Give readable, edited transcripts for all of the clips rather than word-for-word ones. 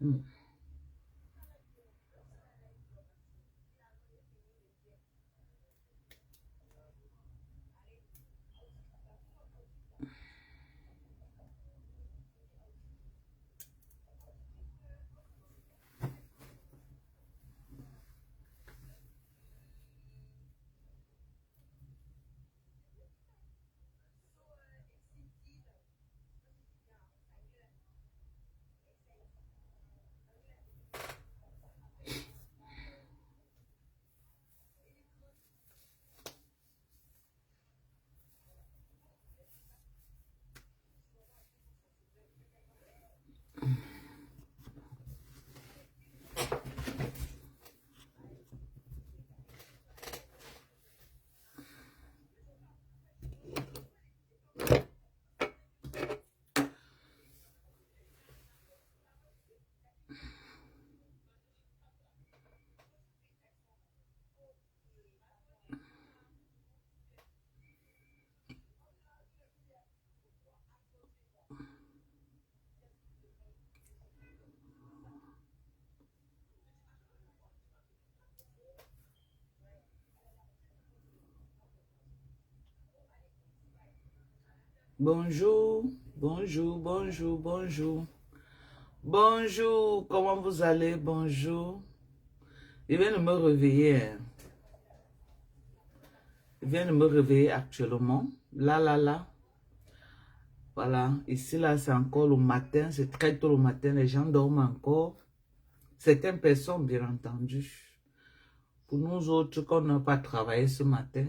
Hmm. Bonjour, bonjour, bonjour, bonjour. Bonjour, comment vous allez? Bonjour. Je viens de me réveiller. Je viens de me réveiller actuellement. Là, là, là. Voilà, ici, là, c'est encore le matin. C'est très tôt le matin. Les gens dorment encore. Certaines personnes, bien entendu. Pour nous autres, qu'on n'a pas travaillé ce matin,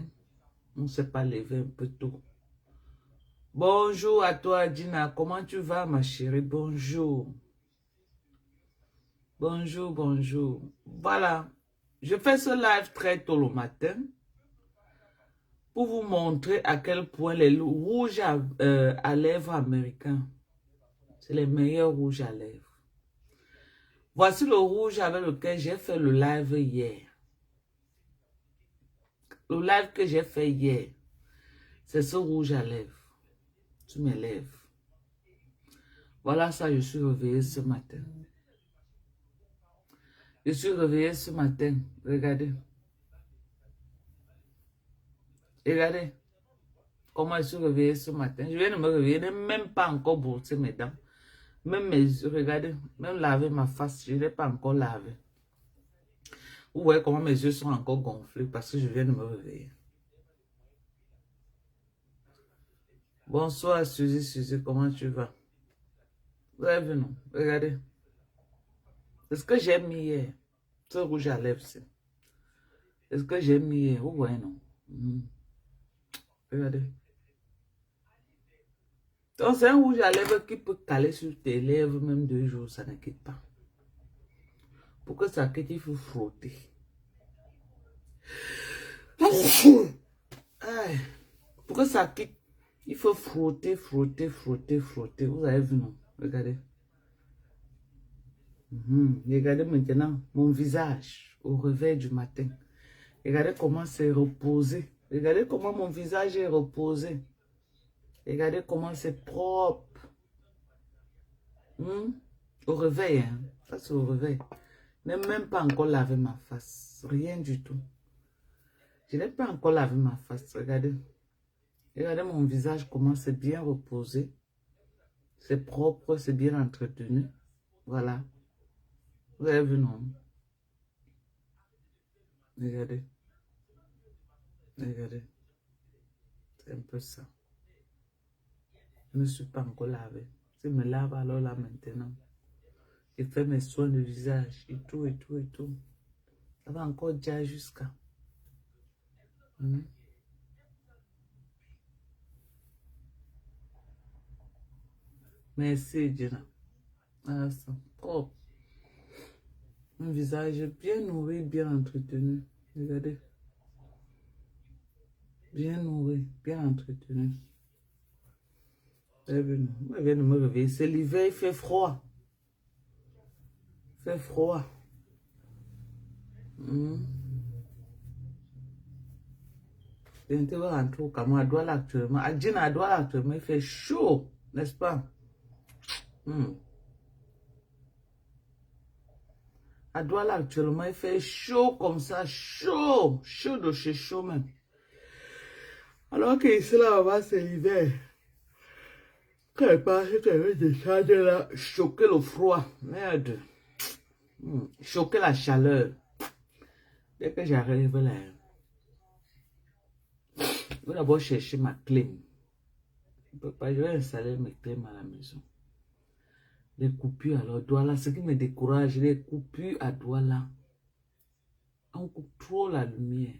on ne s'est pas levé un peu tôt. Bonjour à toi, Dina. Comment tu vas, ma chérie? Bonjour. Bonjour, bonjour. Voilà. Je fais ce live très tôt le matin pour vous montrer à quel point les rouges à lèvres américains, c'est les meilleurs rouges à lèvres. Voici le rouge avec lequel j'ai fait le live hier. Le live que j'ai fait hier, c'est ce rouge à lèvres, sur mes lèvres. Voilà ça, je suis réveillée ce matin. Je suis réveillée ce matin. Regardez. Regardez comment je suis réveillée ce matin. Je viens de me réveiller, je n'ai même pas encore brossé mes dents. Même mes yeux, regardez, même laver ma face, je ne l'ai pas encore lavé. Vous voyez comment mes yeux sont encore gonflés parce que je viens de me réveiller. Bonsoir Suzy, Suzy, comment tu vas? Vous avez vu, non? Regardez. C'est ce que j'ai mis hier. Ce rouge à lèvres, c'est ce que j'ai mis hier. Vous voyez, non? Regardez. Donc, c'est un rouge à lèvres qui peut caler sur tes lèvres même 2 jours, ça ne quitte pas. Pour que ça quitte, il faut frotter. Aïe. Pour que ça quitte, il faut frotter, frotter, frotter, frotter. Vous avez vu, non? Regardez. Regardez maintenant mon visage au réveil du matin. Regardez comment c'est reposé. Regardez comment mon visage est reposé. Regardez comment c'est propre. Au réveil, hein. Ça c'est au réveil. Je n'ai même pas encore lavé ma face. Rien du tout. Je n'ai pas encore lavé ma face. Regardez. Regardez mon visage, comment c'est bien reposé. C'est propre, c'est bien entretenu. Voilà. Vous avez vu, non? Regardez. Regardez. C'est un peu ça. Je ne me suis pas encore lavé. Je me lave alors là maintenant. Je fais mes soins de visage et tout, et tout, et tout. Ça va encore déjà jusqu'à. Merci, Dina. Ah, ça propre. Un visage bien nourri, bien entretenu. Regardez. Bien nourri, bien entretenu. Je viens de me réveiller. C'est l'hiver, il fait froid. Il fait froid. Je vais rentrer au Cameroun, à Douala actuellement. À Djina, à Douala actuellement, il fait chaud, n'est-ce pas? À Douala, actuellement, il fait chaud comme ça, chaud, chaud de chez chaud même. Alors qu'ici, là-bas, c'est l'hiver. Quand elle passe, elle descendre là, choquer le froid. Merde. Choquer la chaleur. Dès que j'arrive là, je vais d'abord chercher ma clim. Je vais installer mes clim à la maison. Les coupures alors Douala, ce qui me décourage, les coupures à Douala. On coupe trop la lumière.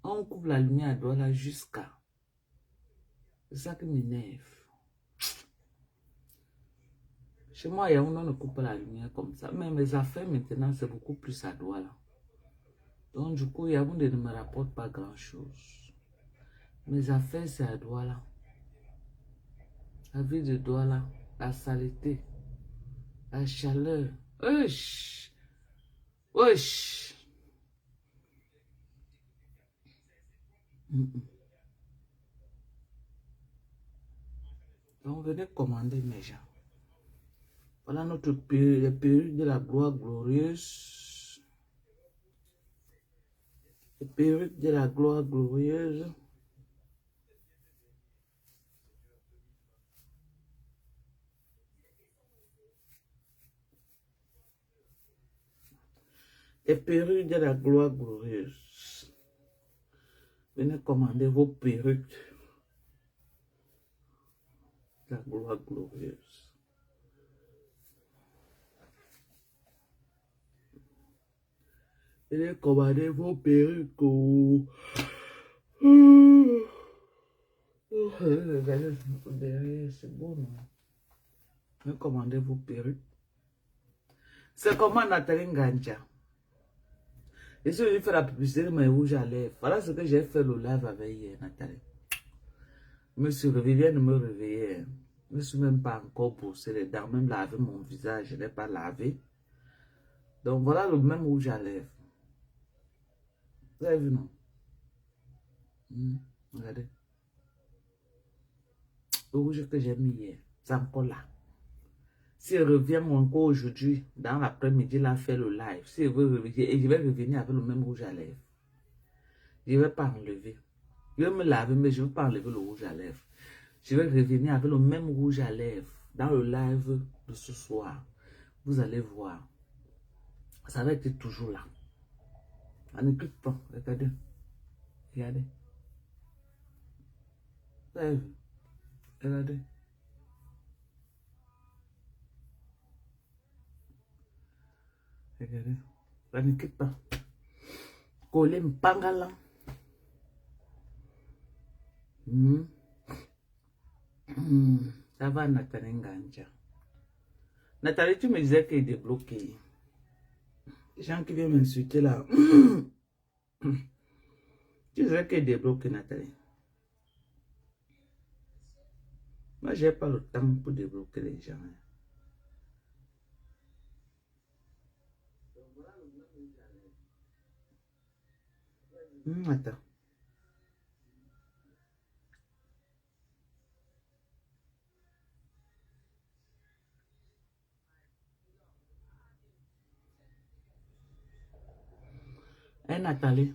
On coupe la lumière à Douala jusqu'à. C'est ça qui m'énerve. Chez moi, on ne coupe pas la lumière comme ça. Mais mes affaires maintenant, c'est beaucoup plus à Douala. Donc du coup, Yaoundé ne me rapporte pas grand-chose. Mes affaires, c'est à Douala. La vie de Douala, la saleté, la chaleur. Wesh! Wesh! Donc venez commander mes gens. Voilà notre perruque, les perruques de la gloire glorieuse. Les perruques de la gloire glorieuse. Les perruques de la gloire glorieuse. Venez commander vos perruques de la gloire glorieuse. Venez commander vos perruques. Oh. Derrière, c'est bon, non? Venez commander vos perruques. C'est comment Nathalie Nganja. Et si je fais la publicité de mes rouges à lèvres, voilà ce que j'ai fait le live avec hier, Nathalie. Je me suis réveillée, de me réveiller. Je ne me suis même pas encore brossé les dents, même lavé mon visage, je ne l'ai pas lavé. Donc voilà le même rouge à lèvres. Vous avez vu, non? Regardez. Le rouge que j'ai mis hier, c'est encore là. S'il revient encore aujourd'hui, dans l'après-midi, là, faire le live. S'il veut revenir, et je vais revenir avec le même rouge à lèvres. Je ne vais pas enlever. Je vais me laver, mais je ne vais pas enlever le rouge à lèvres. Je vais revenir avec le même rouge à lèvres dans le live de ce soir. Vous allez voir. Ça va être toujours là. On ne clique pas. Regardez. Regardez. Vous avez vu? Regardez. Regardez. Ça ne quitte pas. Collé Mpangala. Ça va, Nathalie Nganja. Nathalie, tu me disais qu'il est débloqué. Les gens qui viennent m'insulter là. Tu disais qu'il est débloqué, Nathalie. Moi, je n'ai pas le temps pour débloquer les gens. Attends. Hey, Nathalie.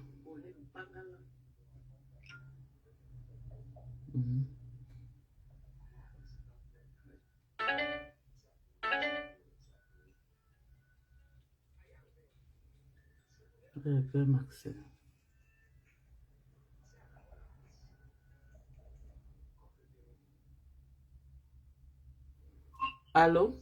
Maxime. Allô?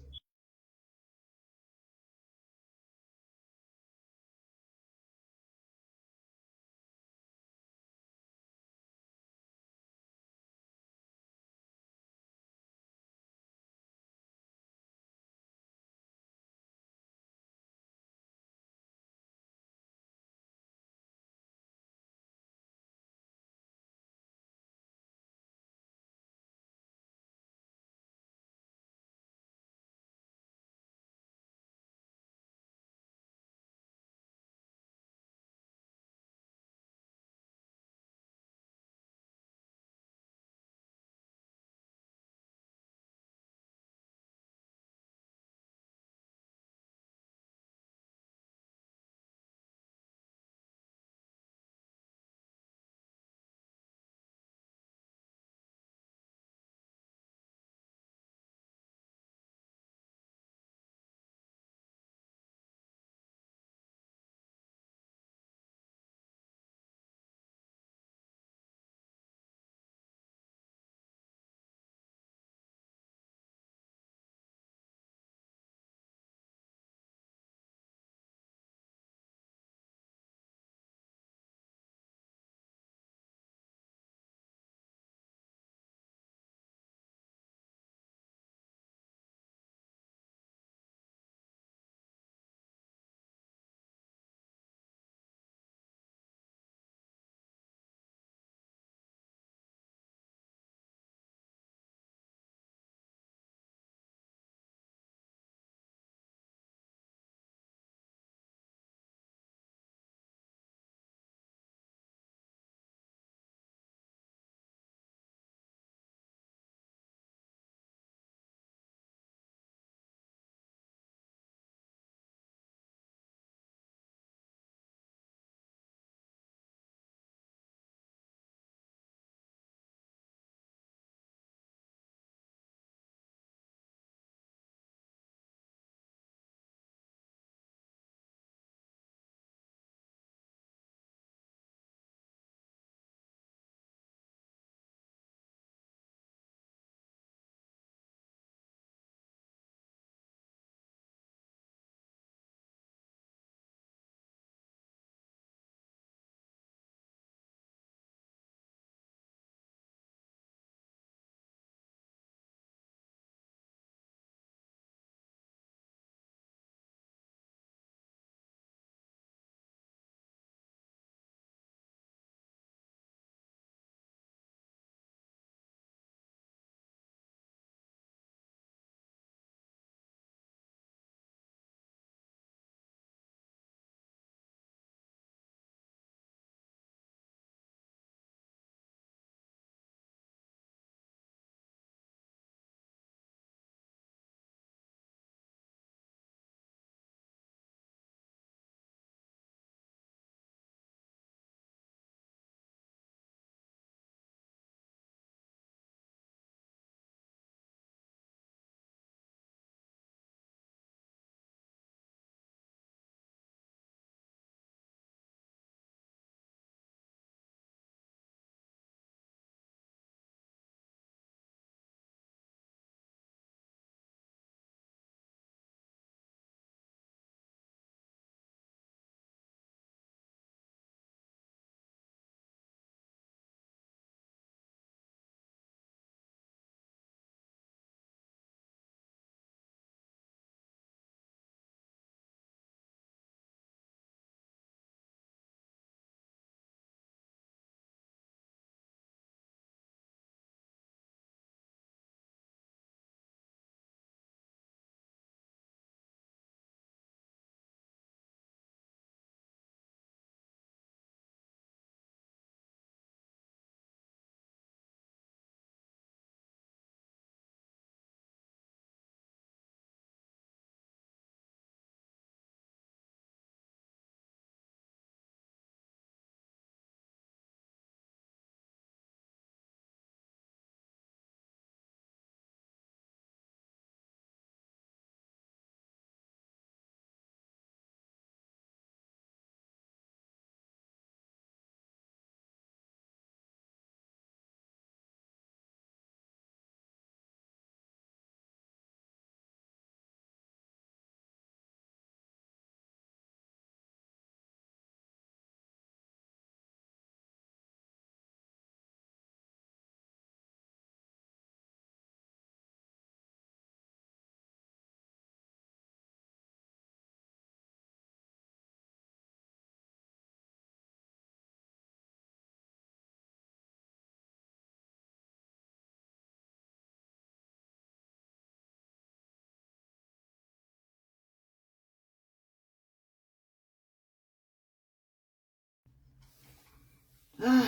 Ah,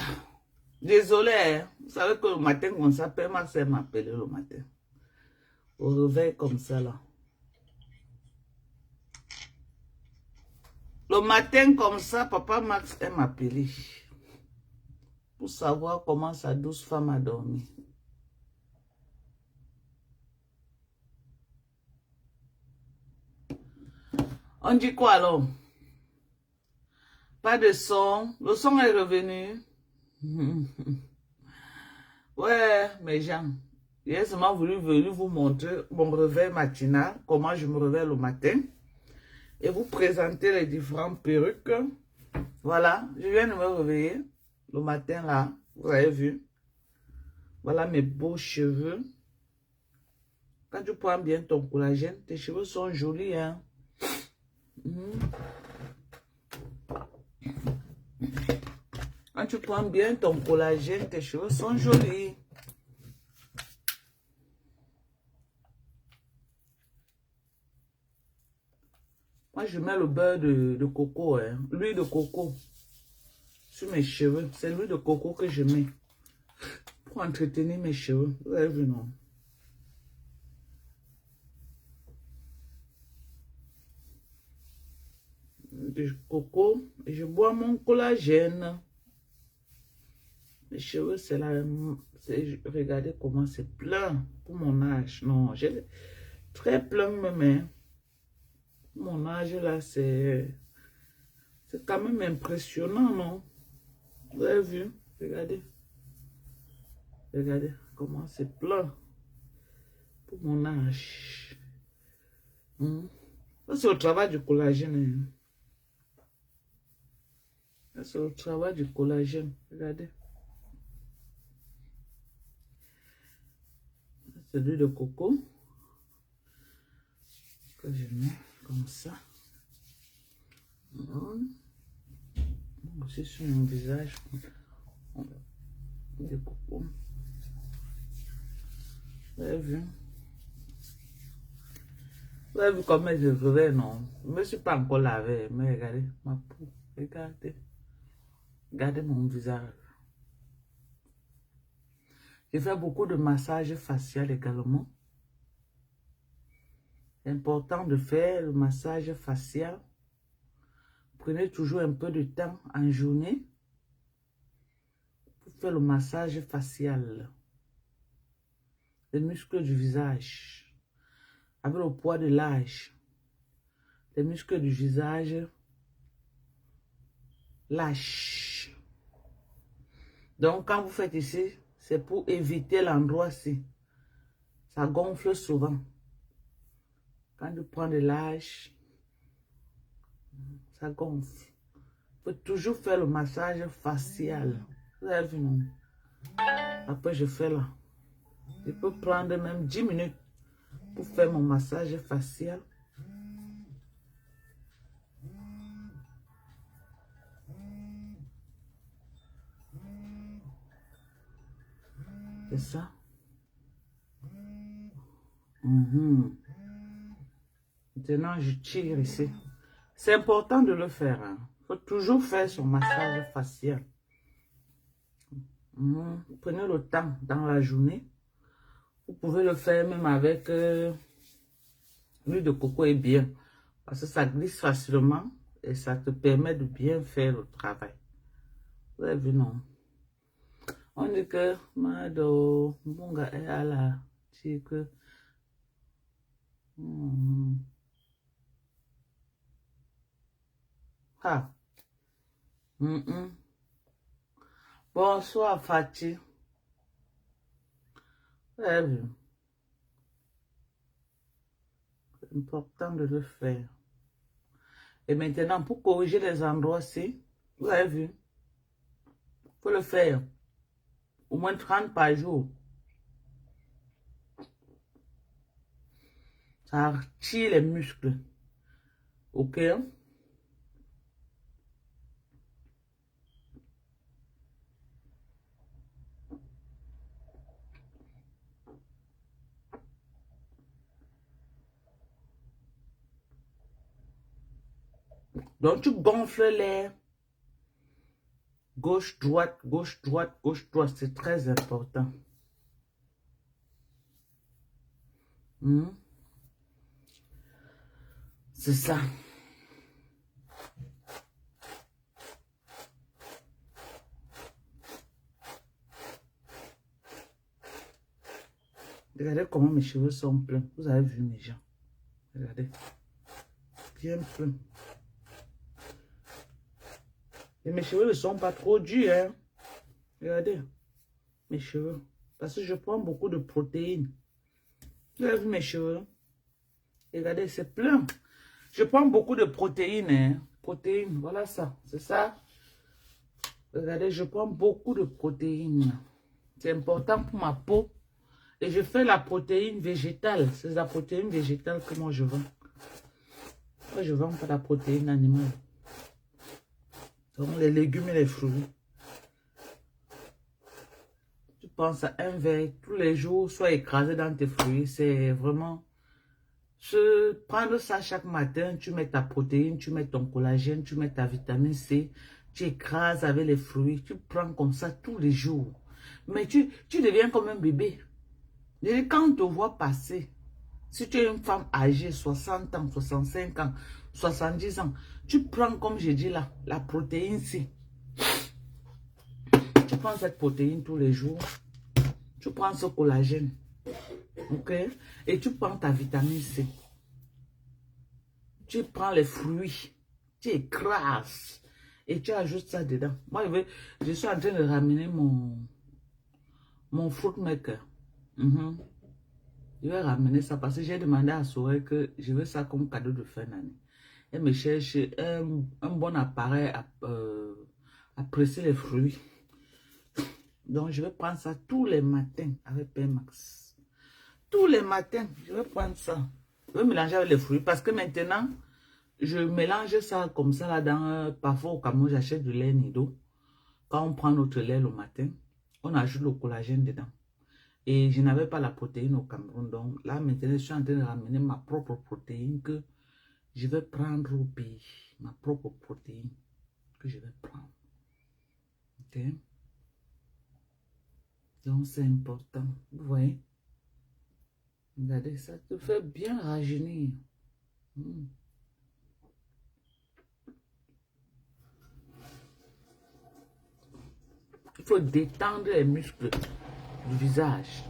désolé, hein. Vous savez que le matin, on s'appelle, Max m'appeler le matin. Au réveil comme ça, là. Le matin comme ça, papa Max aime m'appeler pour savoir comment sa douce femme a dormi. On dit quoi alors? Pas de son. Le son est revenu. Ouais, mes gens. J'ai seulement voulu venir vous montrer mon réveil matinal, comment je me réveille le matin, et vous présenter les différentes perruques. Voilà, je viens de me réveiller le matin là, vous avez vu. Voilà mes beaux cheveux. Quand tu prends bien ton collagène, tes cheveux sont jolis, hein. Quand tu prends bien ton collagène, tes cheveux sont jolis. Moi, je mets le beurre de coco, hein. L'huile de coco sur mes cheveux. C'est l'huile de coco que je mets pour entretenir mes cheveux. Vous avez vu, non? Du coco et je bois mon collagène. Mes cheveux, c'est là. Regardez comment c'est plein pour mon âge. Non, j'ai très plein même. Hein. Mon âge là, c'est quand même impressionnant, non? Vous avez vu? Regardez. Regardez comment c'est plein pour mon âge. Ça, c'est le travail du collagène. Ça, c'est le travail du collagène. Regardez. C'est l'huile de coco que je mets comme ça. Aussi sur mon visage. De coco. Vous avez vu? Vous avez vu comment je réveille, non? Je ne me suis pas encore lavé, mais regardez ma peau. Regardez. Regardez mon visage. Je fais beaucoup de massages facial également. C'est important de faire le massage facial. Prenez toujours un peu de temps en journée pour faire le massage facial. Les muscles du visage. Avec le poids de l'âge. Les muscles du visage lâchent. Donc, quand vous faites ici, c'est pour éviter l'endroit-ci. Ça gonfle souvent. Quand tu prends de l'âge, ça gonfle. Il faut toujours faire le massage facial. Vous avez vu, non? Après, je fais là. Je peux prendre même 10 minutes pour faire mon massage facial. C'est ça. Maintenant, je tire ici. C'est important de le faire. Il faut toujours faire son massage facial. Prenez le temps dans la journée. Vous pouvez le faire même avec l'huile de coco est bien. Parce que ça glisse facilement et ça te permet de bien faire le travail. Vous avez vu, non? On dit que Mado Munga est à la tique. Ah. Bonsoir, Fatih. Vous avez vu? C'est important de le faire. Et maintenant, pour corriger les endroits-ci, vous avez vu? Il faut le faire. Au moins 30 par jour. Ça tire les muscles. Ok? Donc, tu gonfles l'air. Gauche, droite, gauche, droite, gauche, droite. C'est très important. C'est ça. Regardez comment mes cheveux sont pleins. Vous avez vu mes gens. Regardez. Bien plein. Et mes cheveux ne sont pas trop durs. Hein. Regardez. Mes cheveux. Parce que je prends beaucoup de protéines. Vous avez vu mes cheveux? Regardez, c'est plein. Je prends beaucoup de protéines. Hein. Protéines, voilà ça. C'est ça. Regardez, je prends beaucoup de protéines. C'est important pour ma peau. Et je fais la protéine végétale. C'est la protéine végétale que moi je vends. Moi, je ne vends pas la protéine animale. Donc, les légumes et les fruits. Tu penses à un verre tous les jours, soit écrasé dans tes fruits. C'est vraiment... Prendre ça chaque matin, tu mets ta protéine, tu mets ton collagène, tu mets ta vitamine C. Tu écrases avec les fruits. Tu prends comme ça tous les jours. Mais tu deviens comme un bébé. Et quand on te voit passer, si tu es une femme âgée, 60 ans, 65 ans, 70 ans, tu prends, comme j'ai dit là, la protéine C. Tu prends cette protéine tous les jours. Tu prends ce collagène. Ok? Et tu prends ta vitamine C. Tu prends les fruits. Tu écrases. Et tu ajoutes ça dedans. Moi, je suis en train de ramener mon fruit maker. Je vais ramener ça parce que j'ai demandé à Sorel que je veux ça comme cadeau de fin d'année. Elle me cherche un bon appareil à presser les fruits. Donc, je vais prendre ça tous les matins avec Max. Tous les matins, je vais prendre ça. Je vais mélanger avec les fruits parce que maintenant, je mélange ça comme ça là dans... Parfois, au Cameroun, j'achète du lait Nido. Quand on prend notre lait le matin, on ajoute le collagène dedans. Et je n'avais pas la protéine au Cameroun. Donc là, maintenant, je suis en train de ramener ma propre protéine que je vais prendre au pays. Ma propre protéine que je vais prendre. Ok? Donc, c'est important. Vous voyez? Regardez, ça te fait bien rajeunir. Il faut détendre les muscles du visage.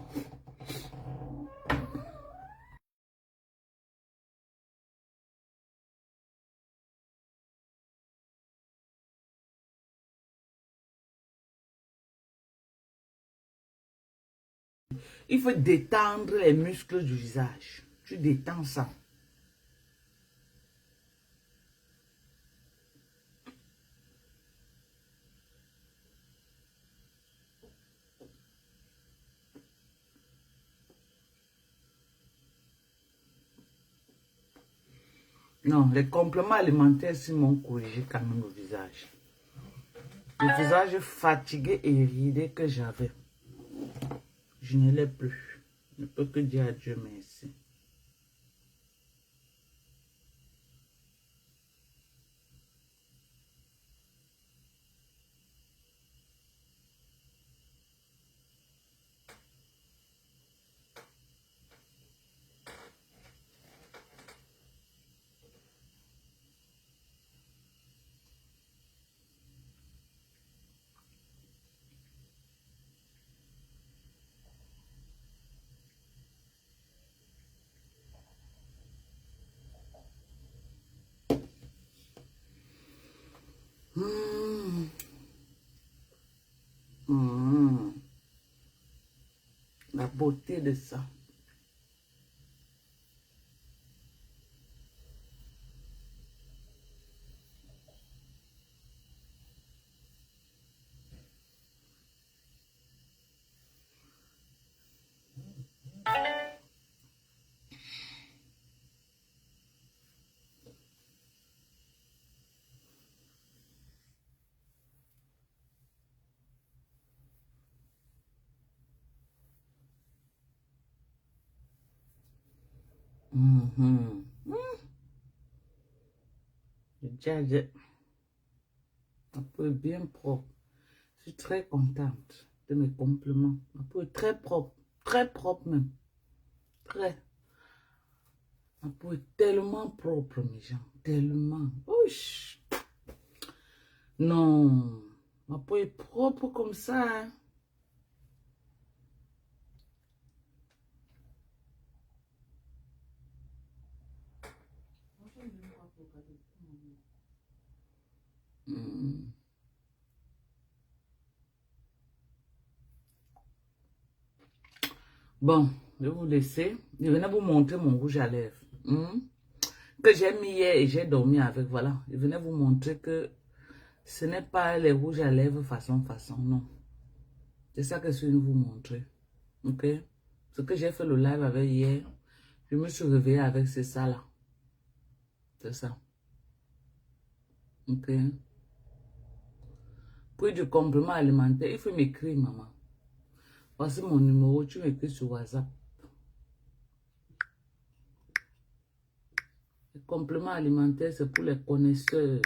Il faut détendre les muscles du visage. Tu détends ça. Non, les compléments alimentaires si m'ont corrigé quand même le visage. Le visage fatigué et ridé que j'avais. Je ne l'ai plus. Je ne peux que dire à Dieu merci. La beauté de ça. Le jazz, la peau est bien propre. Je suis très contente de mes compliments. Ma peau est très propre même. Très. Ma peau est tellement propre, mes gens. Tellement. Ouch. Non. Ma peau est propre comme ça. Hein. Hmm. Bon, je vais vous laisser. Je venais vous montrer mon rouge à lèvres. Que j'ai mis hier et j'ai dormi avec. Voilà. Je venais vous montrer que ce n'est pas les rouges à lèvres façon, non. C'est ça que je viens vous montrer. Ok? Ce que j'ai fait le live avec hier, je me suis réveillée avec ça là. C'est ça. Ok? Pour du complément alimentaire, il faut m'écrire, maman. Voici mon numéro, tu m'écris sur WhatsApp. Les compléments alimentaires, c'est pour les connaisseurs.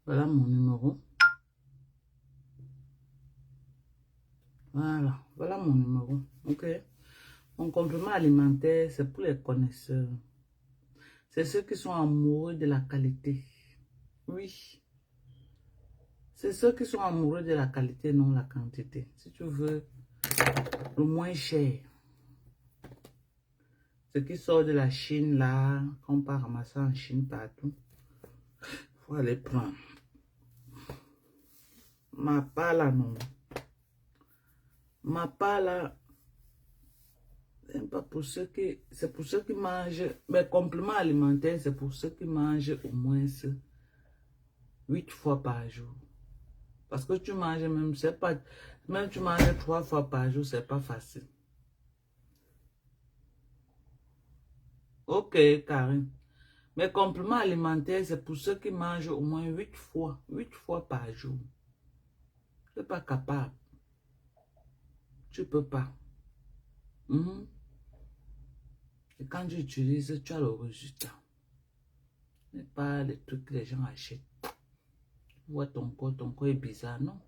Voilà mon numéro. Voilà mon numéro. Ok? Mon complément alimentaire, c'est pour les connaisseurs. C'est ceux qui sont amoureux de la qualité. Oui. C'est ceux qui sont amoureux de la qualité, non la quantité. Si tu veux le moins cher. Ce qui sort de la Chine, là, qu'on peut ramasser en Chine partout. Il faut aller prendre. Ma part là, non. Ma part là, c'est pas pour ceux qui... C'est pour ceux qui mangent... Mes compléments alimentaires, c'est pour ceux qui mangent au moins 8 fois par jour. Parce que tu manges même, c'est pas... Même tu manges 3 fois par jour, c'est pas facile. Ok, Karine. Mes compléments alimentaires, c'est pour ceux qui mangent au moins 8 fois par jour. Tu n'es pas capable. Tu peux pas. Et quand tu utilises, tu as le résultat. Ce n'est pas les trucs que les gens achètent. Tu vois ton corps est bizarre, non?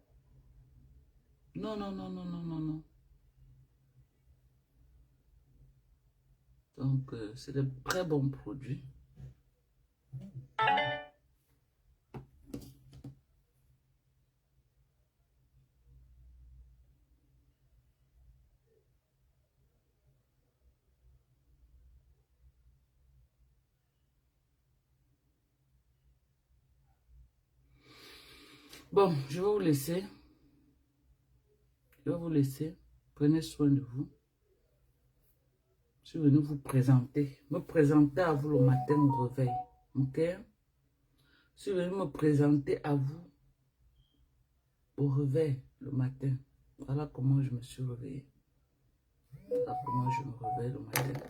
Non, non, non, non, non, non, non. Donc, c'est de très bons produits. Bon, je vais vous laisser. Je vais vous laisser. Prenez soin de vous. Je suis venu vous présenter. Me présenter à vous le matin au réveil. Ok? Je suis venu me présenter à vous au réveil le matin. Voilà comment je me suis réveillée. Voilà comment je me réveille le matin.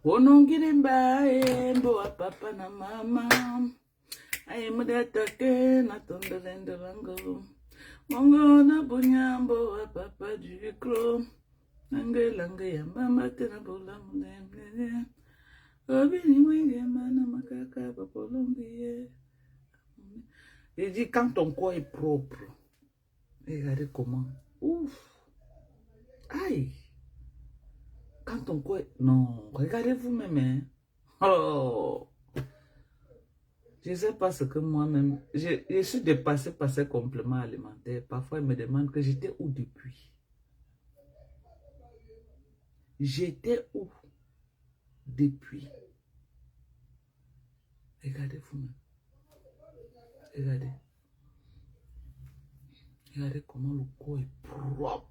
Onongirimba embo wa papa na mama. Ai mudatake na tondolendo lango. Mongo na bunyambo wa papa du cro. Nange lange ya mama tena bola mulenge. Obini mwenge mana makaka papolombie. Il dit quand ton corps est propre. Regardez comment. Ouf. Aïe. Quand ton corps est... Non, regardez vous-même. Hein. Oh. Je ne sais pas ce que moi-même... Je suis dépassée par ces compléments alimentaires. Parfois, ils me demandent que j'étais où depuis. J'étais où? depuis. Regardez vous-même. Regardez. Regardez comment le corps est propre.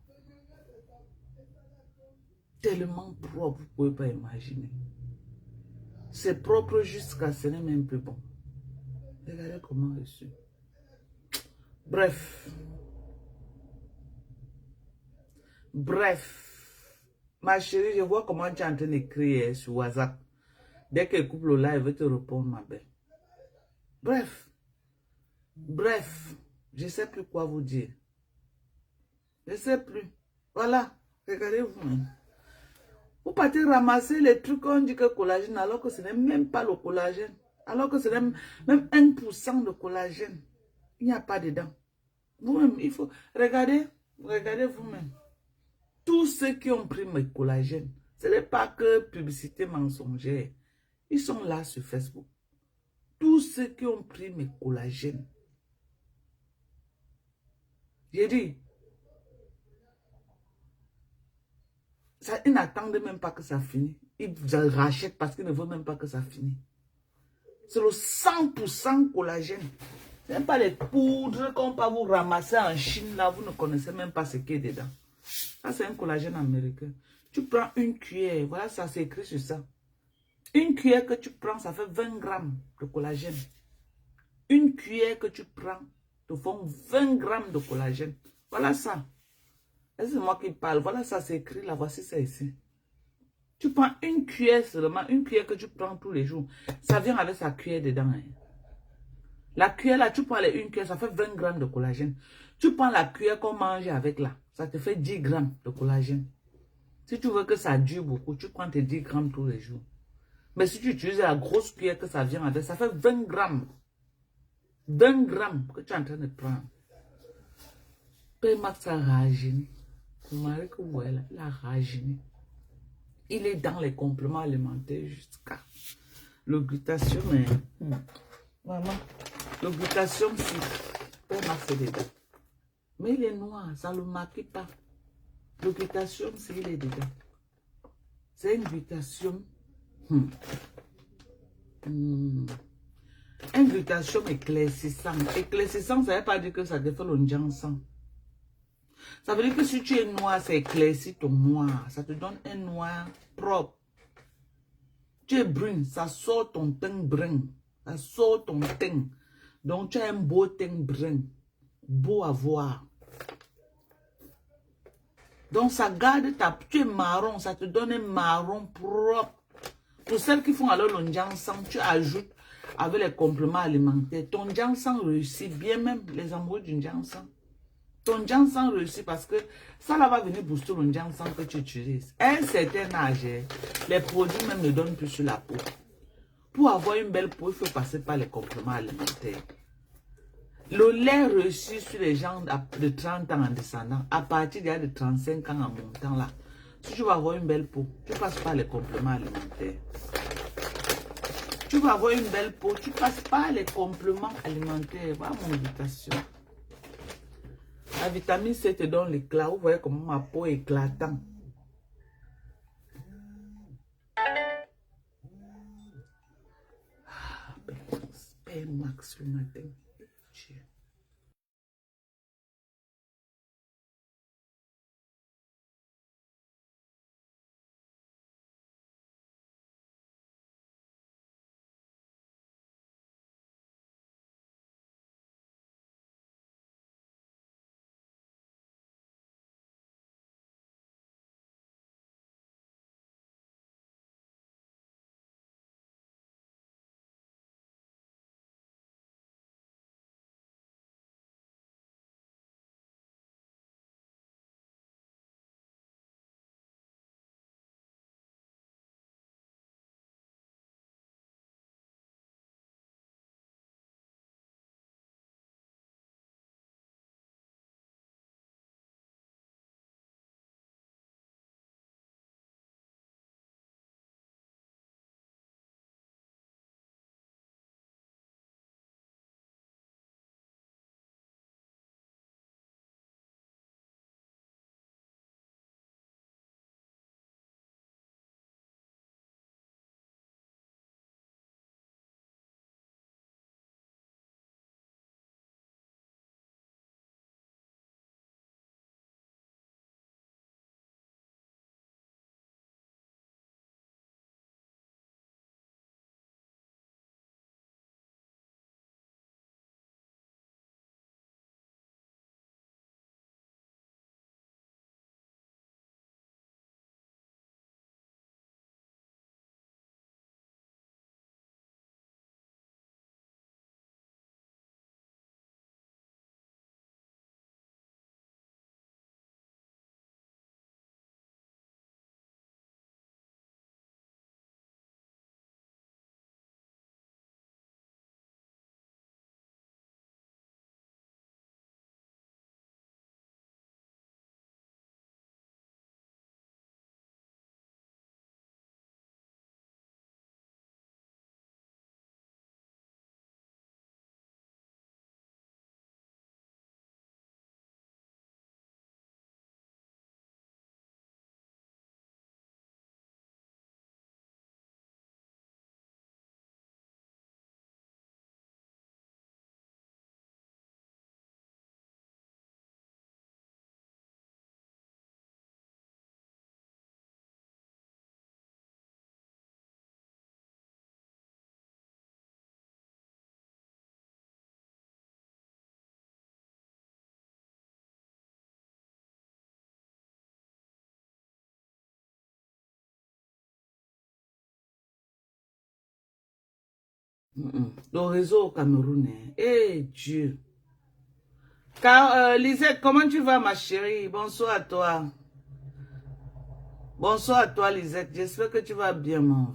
Tellement propre, vous ne pouvez pas imaginer. C'est propre jusqu'à ce n'est même plus bon. Regardez comment je suis. Bref. Ma chérie, je vois comment tu es en train d'écrire sur WhatsApp. Dès qu'elle coupe le live, elle va te répondre, ma belle. Bref, je ne sais plus quoi vous dire. Je ne sais plus. Voilà, regardez-vous. Vous partez ramasser les trucs, on dit que collagène, alors que ce n'est même pas le collagène. Alors que ce n'est même 1% de collagène. Il n'y a pas dedans. Vous-même, il faut... Regardez vous-même. Tous ceux qui ont pris mes collagènes, ce n'est pas que publicité mensongère. Ils sont là sur Facebook. Tous ceux qui ont pris mes collagènes. J'ai dit, ils n'attendent même pas que ça finisse. Ils vous rachètent parce qu'ils ne veulent même pas que ça finisse. C'est le 100% collagène. Ce n'est pas les poudres qu'on peut vous ramasser en Chine. Là, vous ne connaissez même pas ce qui est dedans. Ça, c'est un collagène américain. Tu prends une cuillère. Voilà, ça c'est écrit sur ça. Une cuillère que tu prends, ça fait 20 grammes de collagène. Une cuillère que tu prends, te font 20 grammes de collagène. Voilà ça. C'est moi qui parle. Voilà ça, c'est écrit là. Voici ça ici. Tu prends une cuillère seulement, une cuillère que tu prends tous les jours. Ça vient avec sa cuillère dedans. Hein. La cuillère là, tu prends une cuillère, ça fait 20 grammes de collagène. Tu prends la cuillère qu'on mange avec là, ça te fait 10 grammes de collagène. Si tu veux que ça dure beaucoup, tu prends tes 10 grammes tous les jours. Mais si tu utilises la grosse cuillère que ça vient avec, ça fait 20 grammes. 20 grammes que tu es en train de prendre. Père Max a rajeuni. Mon mari que vous voyez là, il a rajeuni. Il est dans les compléments alimentaires jusqu'à le glutathion. Maman, le glutathion, si. Père Max est dedans. Mais il est noir, ça ne le marque pas. Le glutathion, si il est dedans. C'est une glutathion. Un glutathion éclaircissant. Éclaircissant, ça ne veut pas dire que ça te fait le sang. Ça veut dire que si tu es noir, ça éclaircit ton noir. Ça te donne un noir propre. Tu es brun, ça sort ton teint brun. Ça sort ton teint. Donc tu as un beau teint brun. Beau à voir. Donc ça garde tu es marron, ça te donne un marron propre. Pour celles qui font alors le ginseng, tu ajoutes avec les compléments alimentaires. Ton ginseng réussit bien, même les amoureux du ginseng. Ton ginseng réussit parce que ça là va venir booster le ginseng que tu utilises. À un certain âge, les produits même ne donnent plus sur la peau. Pour avoir une belle peau, il faut passer par les compléments alimentaires. Le lait réussit sur les gens de 30 ans en descendant. À partir de 35 ans en montant là. Si tu veux avoir une belle peau, tu passes par les compléments alimentaires. Tu veux avoir une belle peau, tu passes par les compléments alimentaires. Voilà mon invitation. La vitamine C te donne l'éclat. Vous voyez comment ma peau est éclatante. Père Max le matin. Le réseau camerounais. Eh Dieu. Lisette, comment tu vas, ma chérie? Bonsoir à toi. Bonsoir à toi, Lisette. J'espère que tu vas bien, mon.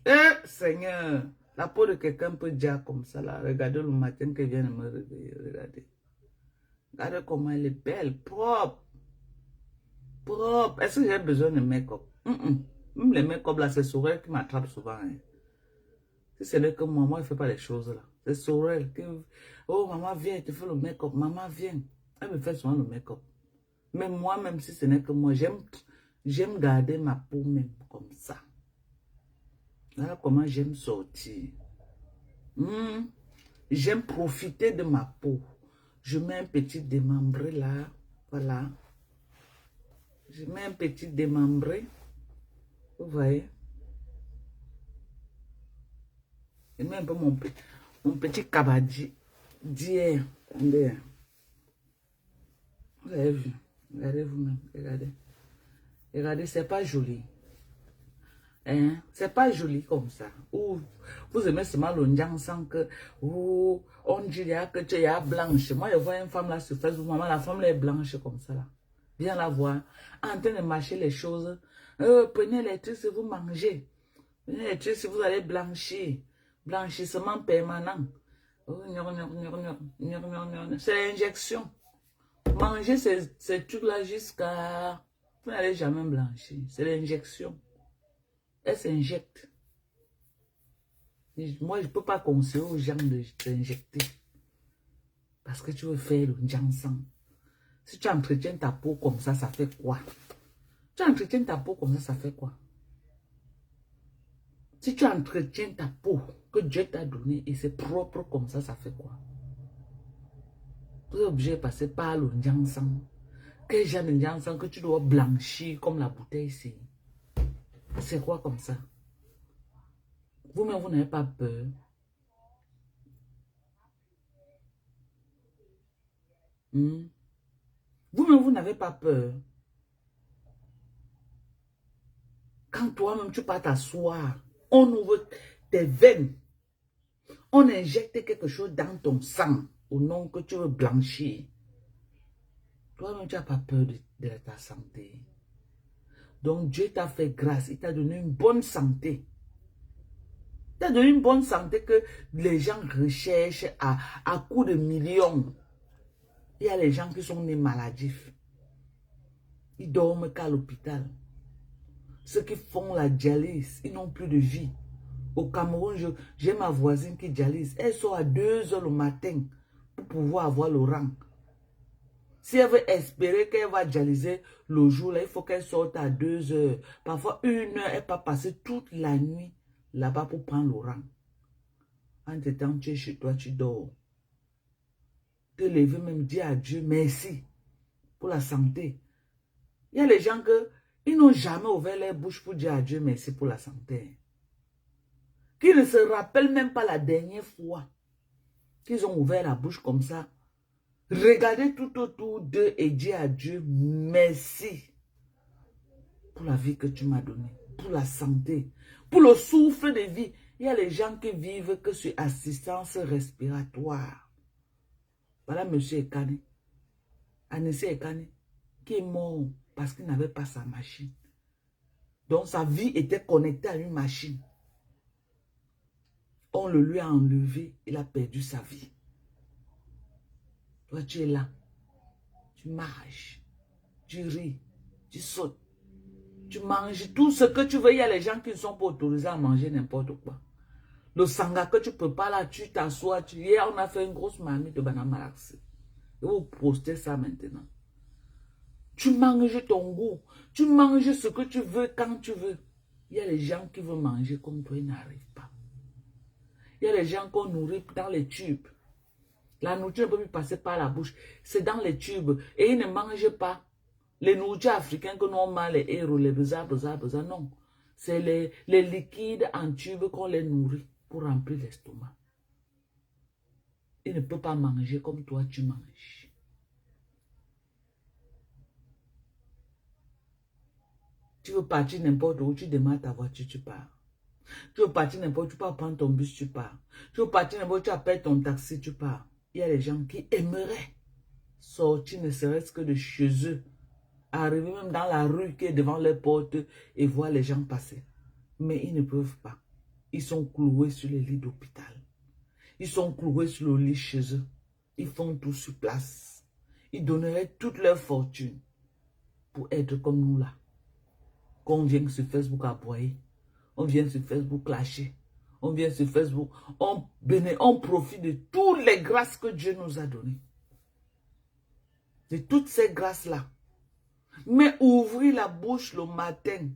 Eh, Seigneur. La peau de quelqu'un peut dire comme ça, là. Regardez le matin qu'elle vient de me réveiller. Regardez. Regardez comment elle est belle, propre. Propre. Est-ce que j'ai besoin de make-up? Même les make-up, là, c'est Sorel qui m'attrape souvent. Hein. Si ce n'est que moi, il ne fait pas les choses, là. C'est Sorel qui... Oh, maman, viens, tu fais le make-up. Maman, viens. Elle me fait souvent le make-up. Mais moi, même si ce n'est que moi, j'aime garder ma peau même comme ça. Voilà comment j'aime sortir. J'aime profiter de ma peau. Je mets un petit démembré là. Voilà. Je mets un petit démembré. Vous voyez? Je mets un peu mon petit cabadi d'hier. Attendez. Vous avez vu? Regardez vous-même. Regardez. Regardez, c'est pas joli. Hein? C'est pas joli comme ça. Ou vous aimez seulement le sans que on dit que tu es blanche. Moi, je vois une femme là sur Facebook. Maman, la femme là est blanche comme ça là. Viens la voir. En train de mâcher les choses. Prenez les trucs si vous mangez. Prenez les trucs si vous allez blanchir. Blanchissement permanent. C'est l'injection. Manger ces trucs-là jusqu'à... Vous n'allez jamais blanchir. C'est l'injection. Elle s'injecte. Moi, je ne peux pas conseiller aux gens de s'injecter. Parce que tu veux faire le jansan. Si tu entretiens ta peau comme ça fait quoi? Tu entretiens ta peau comme ça fait quoi? Si tu entretiens ta peau que Dieu t'a donnée et c'est propre comme ça fait quoi? Tu es obligé de passer par le jansan. Quel genre de jansan que tu dois blanchir comme la bouteille ici? C'est quoi comme ça? Vous-même, vous n'avez pas peur. Vous-même, vous n'avez pas peur. Quand toi-même, tu pars t'asseoir, on ouvre tes veines. On injecte quelque chose dans ton sang au nom que tu veux blanchir. Toi-même, tu n'as pas peur de ta santé. Donc, Dieu t'a fait grâce. Il t'a donné une bonne santé. Il t'a donné une bonne santé que les gens recherchent à coups de millions. Il y a les gens qui sont nés maladifs. Ils dorment qu'à l'hôpital. Ceux qui font la dialyse, ils n'ont plus de vie. Au Cameroun, j'ai ma voisine qui dialyse. Elle sort à 2 h le matin pour pouvoir avoir le rang. Si elle veut espérer qu'elle va dialyser le jour, là, il faut qu'elle sorte à 2 h. Parfois, 1 heure, elle peut passer toute la nuit là-bas pour prendre le rang. En te temps, tu es chez toi, tu dors. Te lever même, dire à Dieu merci pour la santé. Il y a les gens qui n'ont jamais ouvert leur bouche pour dire à Dieu merci pour la santé. Qui ne se rappellent même pas la dernière fois qu'ils ont ouvert la bouche comme ça. Regardez tout autour d'eux et dire à Dieu merci pour la vie que tu m'as donnée, pour la santé, pour le souffle de vie. Il y a les gens qui vivent que sur assistance respiratoire. Voilà M. Ekane, Anissé Ekane, qui est mort parce qu'il n'avait pas sa machine. Donc sa vie était connectée à une machine. On le lui a enlevé, il a perdu sa vie. Toi, tu es là. Tu marches, tu ris, tu sautes, tu manges tout ce que tu veux. Il y a les gens qui ne sont pas autorisés à manger n'importe quoi. Le sanga que tu peux pas là, tu t'assois. Hier, on a fait une grosse marmite de banane malaxé. Et vous postez ça maintenant. Tu manges ton goût. Tu manges ce que tu veux quand tu veux. Il y a les gens qui veulent manger comme toi, ils n'arrivent pas. Il y a les gens qu'on nourrit dans les tubes. La nourriture ne peut plus passer par la bouche. C'est dans les tubes. Et ils ne mangent pas les nourritures africaines que nous on mange, les héros, les bezas, non. C'est les liquides en tube qu'on les nourrit pour remplir l'estomac. Ils ne peuvent pas manger comme toi tu manges. Tu veux partir n'importe où, tu démarres ta voiture, tu pars. Tu veux partir n'importe où, tu peux prendre ton bus, tu pars. Tu veux partir n'importe où, tu appelles ton taxi, tu pars. Il y a des gens qui aimeraient sortir ne serait-ce que de chez eux, arriver même dans la rue qui est devant leur porte et voir les gens passer. Mais ils ne peuvent pas. Ils sont cloués sur les lits d'hôpital. Ils sont cloués sur le lit chez eux. Ils font tout sur place. Ils donneraient toute leur fortune pour être comme nous là. Quand on vient sur Facebook aboyer, on vient sur Facebook clasher, on vient sur Facebook, on profite de toutes les grâces que Dieu nous a données. De toutes ces grâces-là. Mais ouvrir la bouche le matin,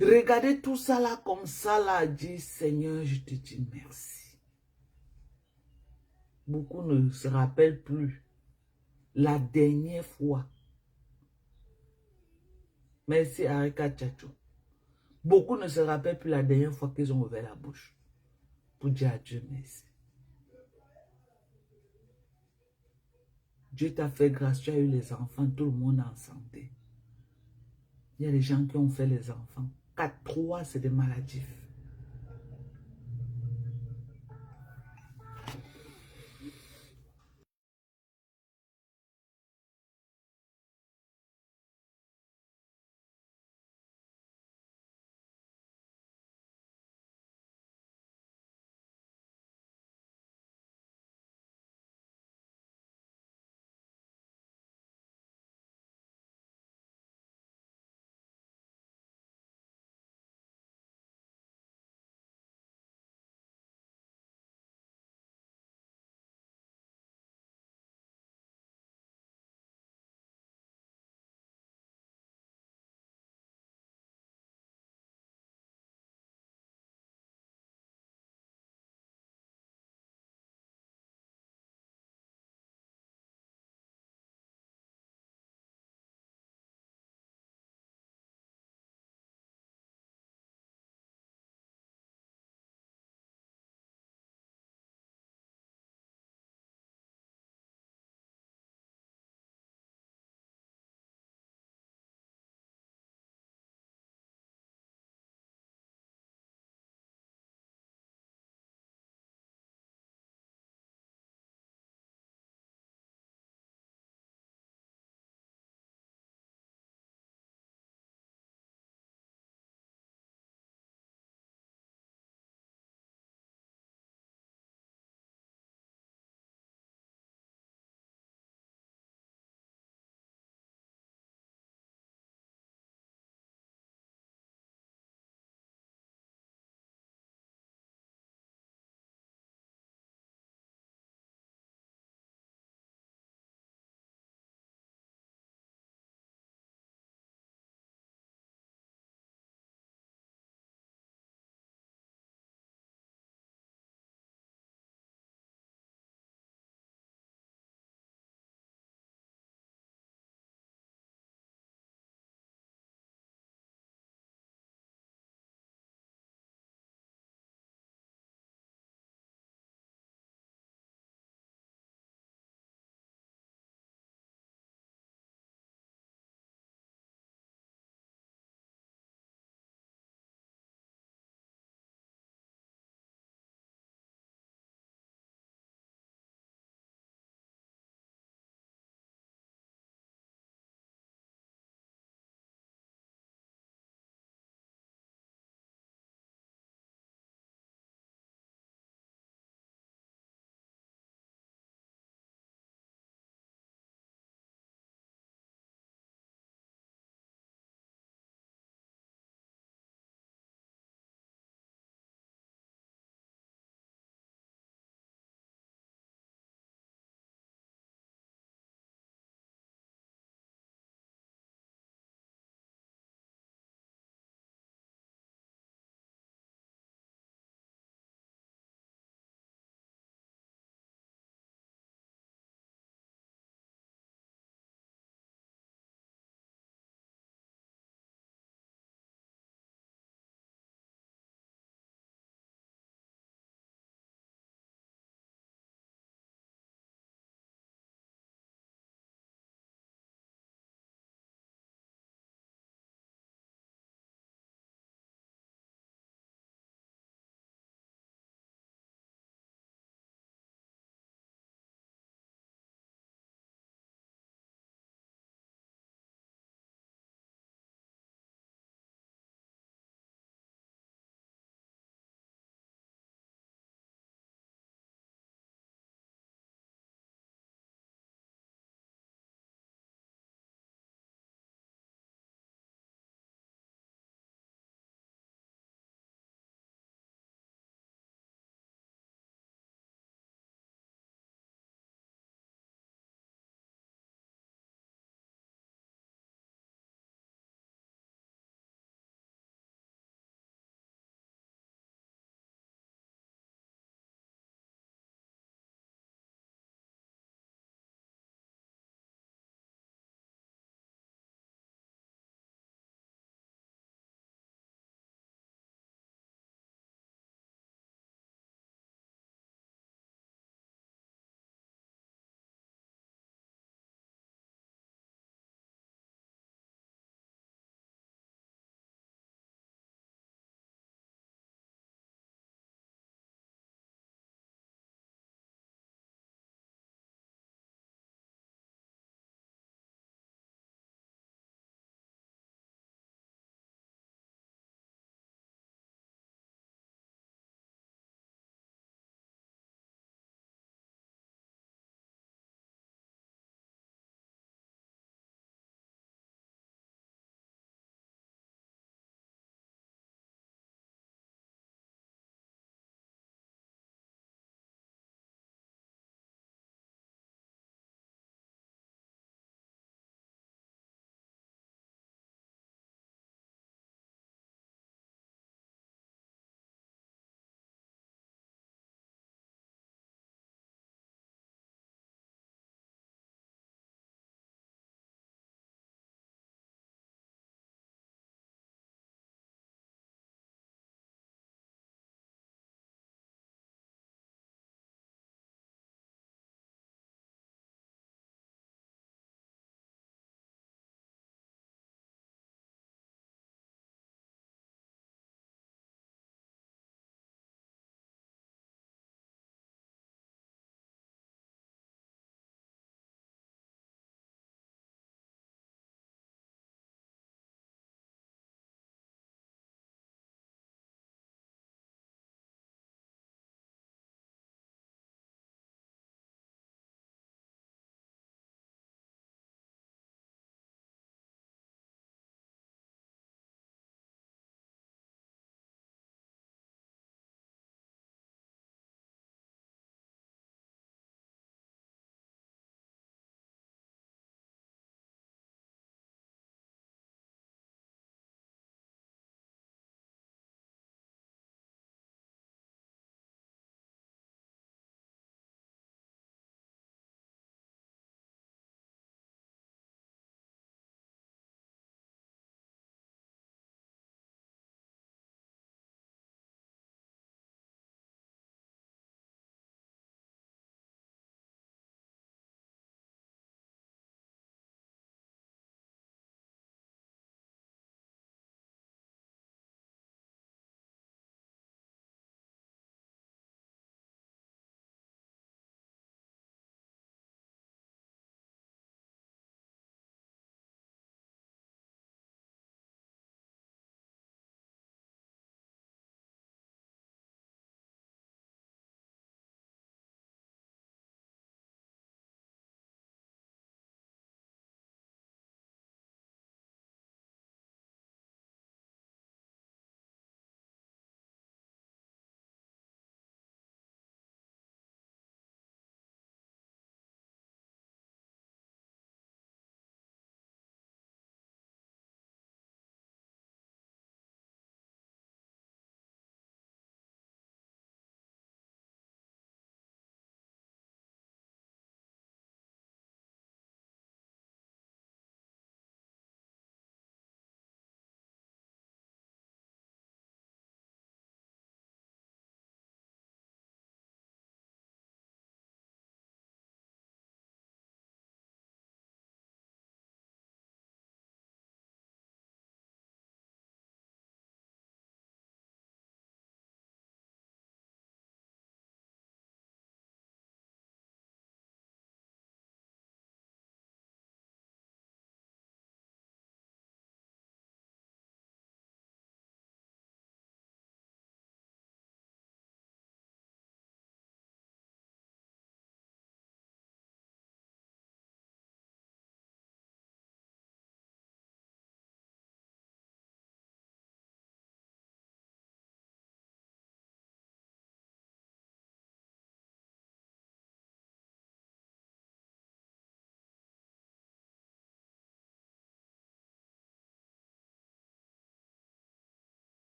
regardez tout ça là comme ça là, dit Seigneur, je te dis merci. Beaucoup ne se rappellent plus la dernière fois. Merci Arika Tchatcho. Beaucoup ne se rappellent plus la dernière fois qu'ils ont ouvert la bouche pour dire à Dieu merci. Dieu t'a fait grâce, tu as eu les enfants, tout le monde en santé. Il y a des gens qui ont fait les enfants. 4-3, c'est des maladifs.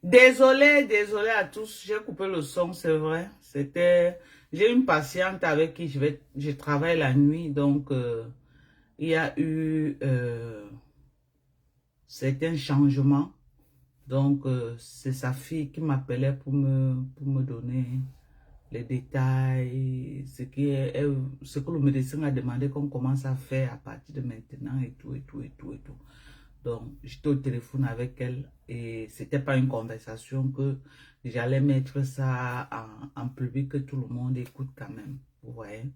Désolé à tous. J'ai coupé le son, c'est vrai. J'ai une patiente avec qui je travaille la nuit, donc il y a eu certains changements. Donc, c'est sa fille qui m'appelait pour me donner les détails, ce que le médecin a demandé qu'on commence à faire à partir de maintenant et tout, et tout, et tout, et tout. Donc, j'étais au téléphone avec elle et c'était pas une conversation que j'allais mettre ça en public que tout le monde écoute quand même. Vous voyez?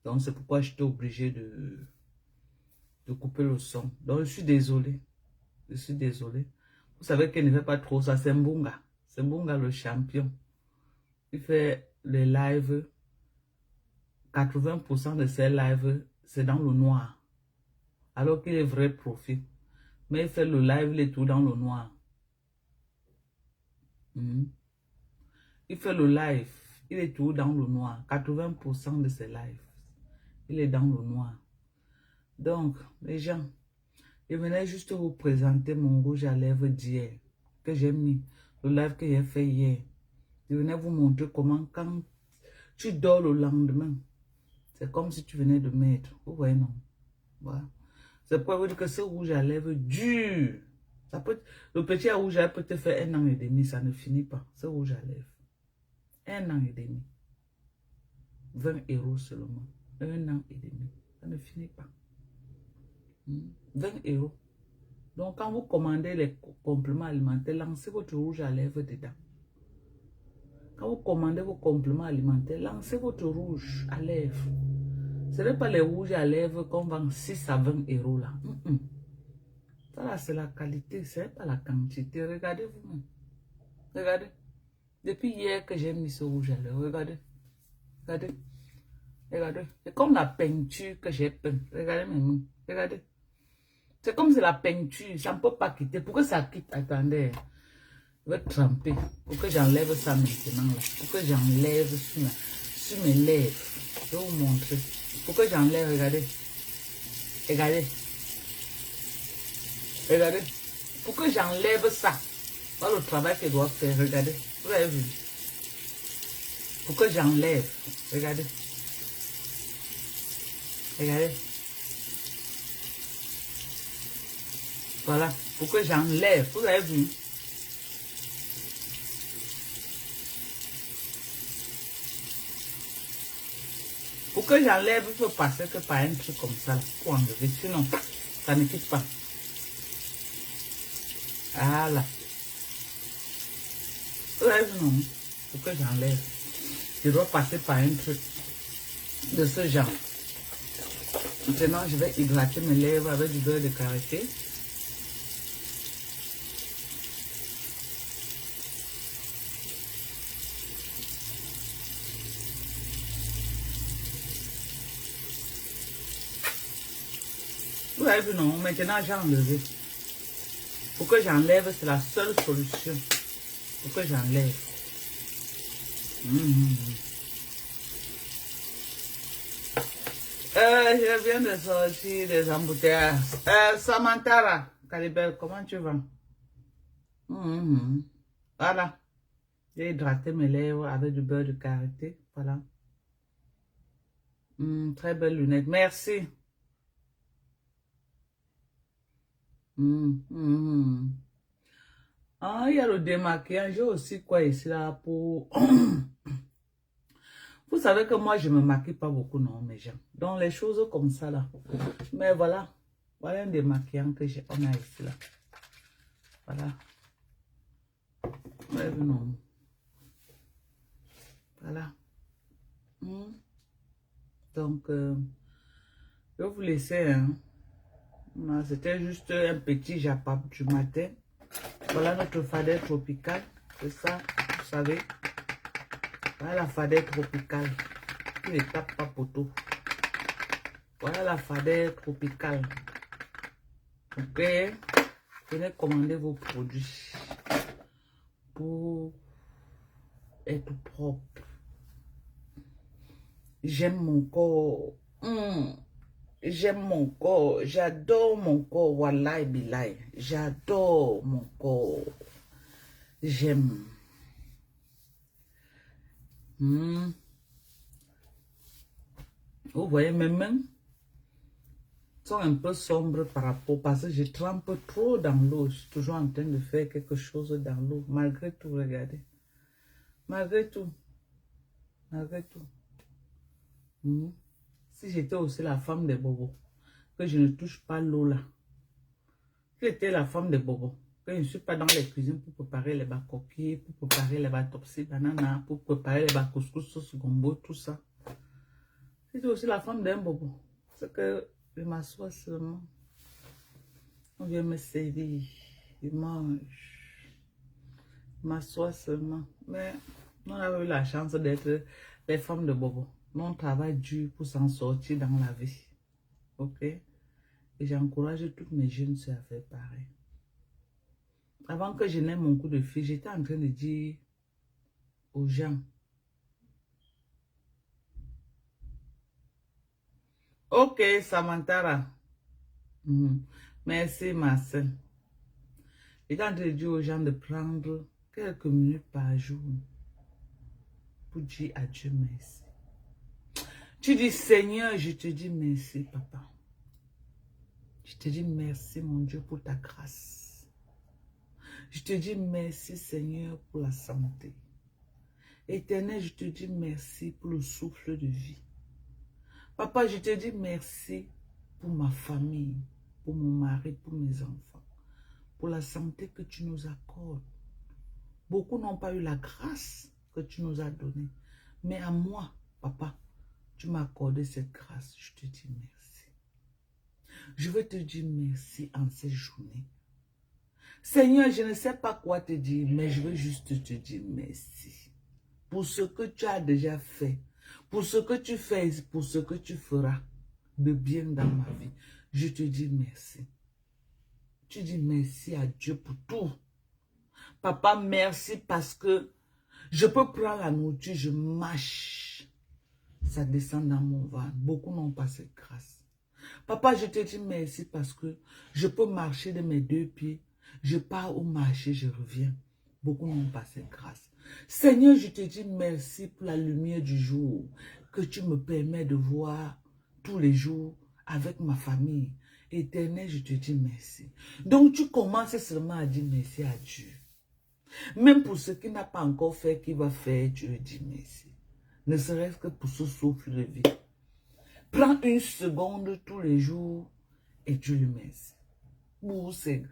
Donc, c'est pourquoi j'étais obligée de couper le son. Donc, je suis désolée. Je suis désolée. Vous savez qu'elle ne fait pas trop ça. C'est Mbunga. C'est Mbunga le champion. Il fait les lives. 80% de ses lives, c'est dans le noir. Alors qu'il est vrai profil. Mais il fait le live, il est tout dans le noir. Il fait le live, il est tout dans le noir. 80% de ses lives, il est dans le noir. Donc, les gens, je venais juste vous présenter mon rouge à lèvres d'hier, que j'ai mis, le live que j'ai fait hier. Je venais vous montrer comment, quand tu dors le lendemain, c'est comme si tu venais de mettre. Vous voyez, non? Voilà. C'est pour vous dire que ce rouge à lèvres dur. Le petit rouge à lèvres peut te faire 1 an et demi, ça ne finit pas. Ce rouge à lèvres. 1 an et demi. 20 € seulement. 1 an et demi. Ça ne finit pas. 20 €. Donc, quand vous commandez les compléments alimentaires, lancez votre rouge à lèvres dedans. Quand vous commandez vos compléments alimentaires, lancez votre rouge à lèvres. Ce n'est pas les rouges à lèvres qu'on vend 6 à 20 € là. Ça là, c'est la qualité, c'est pas la quantité. Regardez vous-même. Regardez. Depuis hier que j'ai mis ce rouge à lèvres, regardez. Regardez. Regardez. C'est comme la peinture que j'ai peint. Regardez mes mains. Regardez. C'est comme c'est la peinture. Ça ne peut pas quitter. Pour que ça quitte, attendez. Je vais tremper. Pour que j'enlève ça maintenant là. Pour que j'enlève sur mes lèvres. Je vais vous montrer. Pour que j'enlève, regardez. Regardez. Regardez. Pour que j'enlève ça. Voilà le travail que je dois faire. Regardez. Vous avez vu. Pour que j'enlève. Regardez. Regardez. Voilà. Pour que j'enlève. Vous avez vu. Pour que j'enlève, il faut passer que par un truc comme ça. Pour enlever. Sinon, ça ne quitte pas. Voilà. Vous avez vu, non? Pour que j'enlève. Je dois passer par un truc de ce genre. Maintenant, je vais hydrater mes lèvres avec du beurre de karité. Vous avez vu, non? Maintenant, j'ai enlevé. Pour que j'enlève, c'est la seule solution. Pour que j'enlève. Je viens de sortir des embouteillages. Samantha, Calibel, comment tu vas? Voilà. J'ai hydraté mes lèvres avec du beurre de karité. Voilà. Très belle lunette. Merci. Ah, il y a le démaquillage. J'ai aussi quoi ici là pour... Vous savez que moi, je ne me maquille pas beaucoup, non, mes gens. Donc, les choses comme ça, là. Mais voilà. Voilà un démaquillant que on a ici, là. Voilà. Ouais, non. Voilà. Donc, je vais vous laisser, hein. C'était juste un petit japap du matin. Voilà notre fadette tropicale. C'est ça, vous savez. Voilà la fadette tropicale. Qui ne tape pas poteau. Voilà la fadette tropicale. Ok. Venez commander vos produits pour être propre. J'aime mon corps. J'aime mon corps. J'adore mon corps. Wallahi billahi. J'adore mon corps. J'aime. Vous voyez, mes mains sont un peu sombres par rapport, parce que je trempe trop dans l'eau. Je suis toujours en train de faire quelque chose dans l'eau. Malgré tout, regardez. Malgré tout. Malgré tout. Si j'étais aussi la femme des bobos, que je ne touche pas l'eau là. Si j'étais la femme des bobos, que je ne suis pas dans les cuisines pour préparer les bakoki, pour préparer les batopsi banana, pour préparer les bakouscous sauce gombo, tout ça. Si j'étais aussi la femme d'un bobo, c'est que je m'assois seulement. On vient me servir, je mange, je m'assois seulement. Mais on a eu la chance d'être les femmes de bobo. On travaille dur pour s'en sortir dans la vie. Ok? Et j'encourage toutes mes jeunes sœurs à faire pareil. Avant que je n'aie mon coup de fil, j'étais en train de dire aux gens, ok, Samantara. Merci, ma sœur. J'étais en train de dire aux gens de prendre quelques minutes par jour pour dire à Dieu merci. Tu dis, Seigneur, je te dis merci, papa. Je te dis merci, mon Dieu, pour ta grâce. Je te dis merci, Seigneur, pour la santé. Éternel, je te dis merci pour le souffle de vie. Papa, je te dis merci pour ma famille, pour mon mari, pour mes enfants, pour la santé que tu nous accordes. Beaucoup n'ont pas eu la grâce que tu nous as donnée. Mais à moi, papa, tu m'as accordé cette grâce. Je te dis merci. Je veux te dire merci en ces journées. Seigneur, je ne sais pas quoi te dire, mais je veux juste te dire merci. Pour ce que tu as déjà fait, pour ce que tu fais, pour ce que tu feras de bien dans ma vie. Je te dis merci. Tu dis merci à Dieu pour tout. Papa, merci parce que je peux prendre la nourriture, je mâche. Ça descend dans mon ventre. Beaucoup n'ont pas cette grâce. Papa, je te dis merci parce que je peux marcher de mes deux pieds. Je pars au marché, je reviens. Beaucoup n'ont pas cette grâce. Seigneur, je te dis merci pour la lumière du jour que tu me permets de voir tous les jours avec ma famille. Éternel, je te dis merci. Donc, tu commences seulement à dire merci à Dieu. Même pour ce qui n'a pas encore fait, qui va faire, tu lui dis merci. Ne serait-ce que pour ce souffle de vie. Prends une seconde tous les jours et tu lui remercies. Pour c'est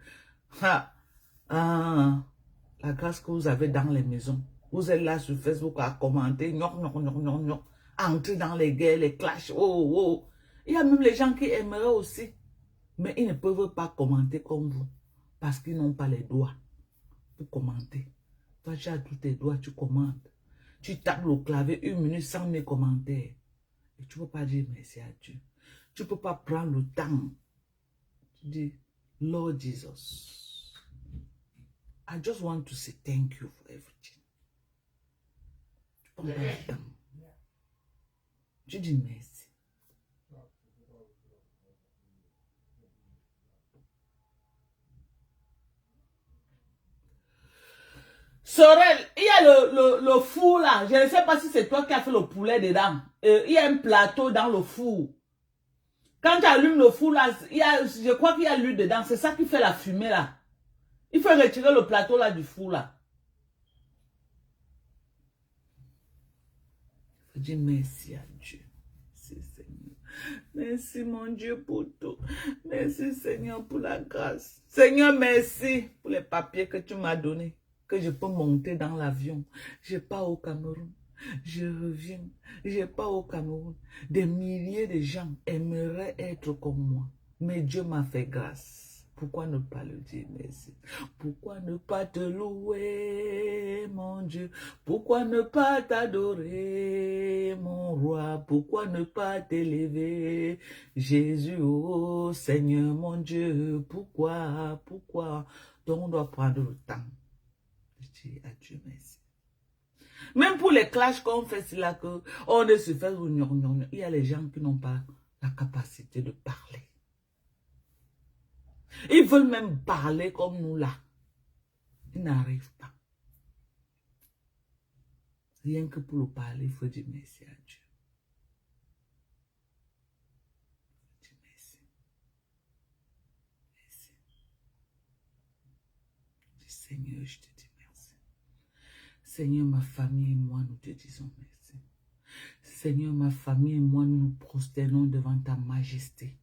la grâce que vous avez dans les maisons. Vous êtes là sur Facebook à commenter, entrer dans les guerres, les clashs. Il y a même les gens qui aimeraient aussi, mais ils ne peuvent pas commenter comme vous parce qu'ils n'ont pas les doigts pour commenter. Toi, tu as tous tes doigts, tu commentes. Tu tapes le clavier 1 minute sans mes commentaires. Et tu ne peux pas dire merci à Dieu. Tu ne peux pas prendre le temps. Tu dis, Lord Jesus, I just want to say thank you for everything. Tu prends pas le temps. Tu dis merci. Sorel, il y a le four là. Je ne sais pas si c'est toi qui as fait le poulet dedans. Il y a un plateau dans le four. Quand tu allumes le four là, je crois qu'il y a l'huile dedans. C'est ça qui fait la fumée là. Il faut retirer le plateau là du four là. Je dis merci à Dieu. Merci Seigneur. Merci mon Dieu pour tout. Merci Seigneur pour la grâce. Seigneur, merci pour les papiers que tu m'as donnés. Que je peux monter dans l'avion. Je pars au Cameroun. Je reviens. Je pars au Cameroun. Des milliers de gens aimeraient être comme moi. Mais Dieu m'a fait grâce. Pourquoi ne pas le dire merci? Pourquoi ne pas te louer, mon Dieu? Pourquoi ne pas t'adorer, mon roi? Pourquoi ne pas t'élever, Jésus, oh Seigneur, mon Dieu? Pourquoi? Donc on doit prendre le temps. Je dis à Dieu merci. Même pour les clashs qu'on fait, c'est là que on est sur Facebook, il y a les gens qui n'ont pas la capacité de parler. Ils veulent même parler comme nous là. Ils n'arrivent pas. Rien que pour le parler, il faut dire merci à Dieu. Dis merci. Merci. Dis Seigneur, je te dis merci. Seigneur, ma famille et moi, nous te disons merci. Seigneur, ma famille et moi, nous nous prosternons devant ta majesté.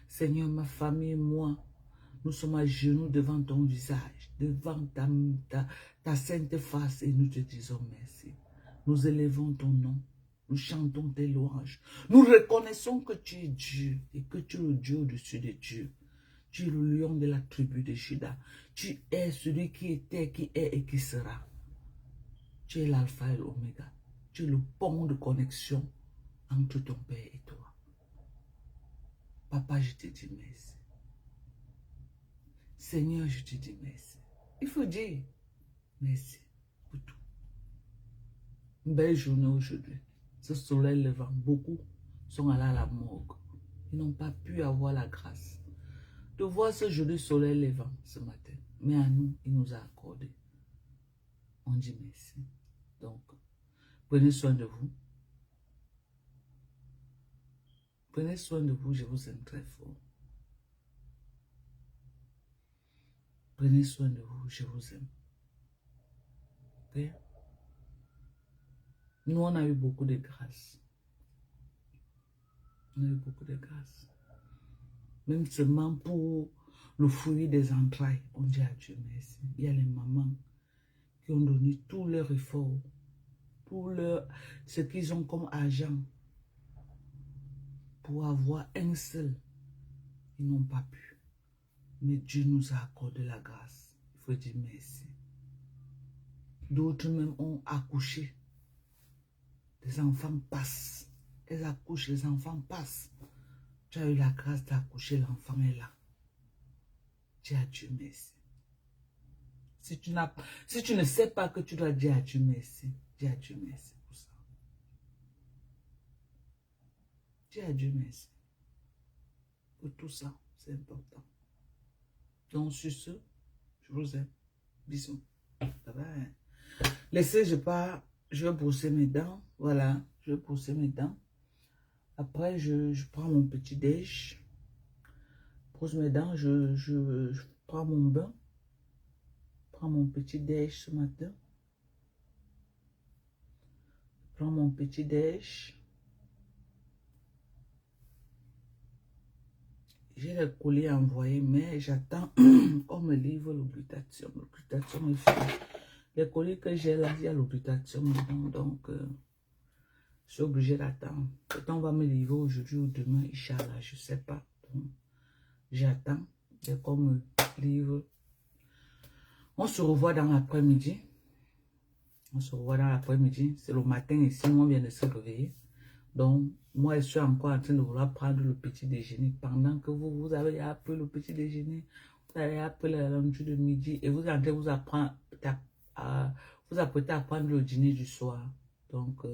Seigneur, ma famille et moi, nous sommes à genoux devant ton visage, devant ta sainte face et nous te disons merci. Nous élevons ton nom, nous chantons tes louanges. Nous reconnaissons que tu es Dieu et que tu es le Dieu au-dessus de Dieu. Tu es le lion de la tribu de Juda. Tu es celui qui était, qui est et qui sera. Tu es l'alpha et l'oméga. Tu es le pont de connexion entre ton Père et toi. Papa, je te dis merci. Seigneur, je te dis merci. Il faut dire merci pour tout. Une belle journée aujourd'hui. Ce soleil levant, beaucoup sont allés à la morgue. Ils n'ont pas pu avoir la grâce de voir ce joli soleil levant ce matin. Mais à nous, il nous a accordé. On dit merci. Donc, prenez soin de vous. Prenez soin de vous, je vous aime très fort. Prenez soin de vous, je vous aime. Okay? Nous, on a eu beaucoup de grâce. On a eu beaucoup de grâce. Même seulement pour le fruit des entrailles, on dit à Dieu merci. Il y a les mamans qui ont donné tout leur effort pour ce qu'ils ont comme argent pour avoir un seul. Ils n'ont pas pu. Mais Dieu nous a accordé la grâce. Il faut dire merci. D'autres même ont accouché. Les enfants passent. Elles accouchent, les enfants passent. Tu as eu la grâce d'accoucher, l'enfant est là. Dis à Dieu merci. Si tu ne sais pas que tu dois dire à Dieu merci, dis à Dieu merci pour ça. Dis à Dieu merci. Pour tout ça, c'est important. Donc sur ce, je vous aime. Bisous. Bye bye. Laissez, je pars. Je vais brosser mes dents. Voilà, je vais brosser mes dents. Après, je prends mon petit déj. Brosse mes dents, je prends mon bain. Je prends mon petit déj ce matin. Je prends mon petit déj. J'ai le colis envoyé, mais j'attends qu'on me livre l'obligation. L'obligation est finie. Les colis que j'ai là, il y a l'obligation dedans, donc je suis obligée d'attendre. Peut-être on va me livrer aujourd'hui ou demain, Inch'Allah, je ne sais pas. J'attends qu'on me livre. On se revoit dans l'après-midi. On se revoit dans l'après-midi. C'est le matin ici, on vient de se réveiller. Donc, moi, je suis encore en train de vouloir prendre le petit déjeuner. Pendant que vous avez appris le petit déjeuner, vous avez appris la lunch de midi et vous êtes en train de vous apprendre vous apprêtez à prendre le dîner du soir. Donc,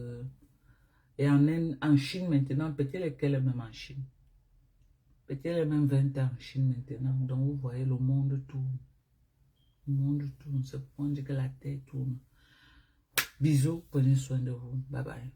et en Chine maintenant, peut-être lesquels même en Chine. Peut-être les mêmes 20 ans en Chine maintenant. Donc, vous voyez, le monde tourne. Le monde tourne. C'est pour dire que la terre tourne. Bisous, prenez soin de vous. Bye bye.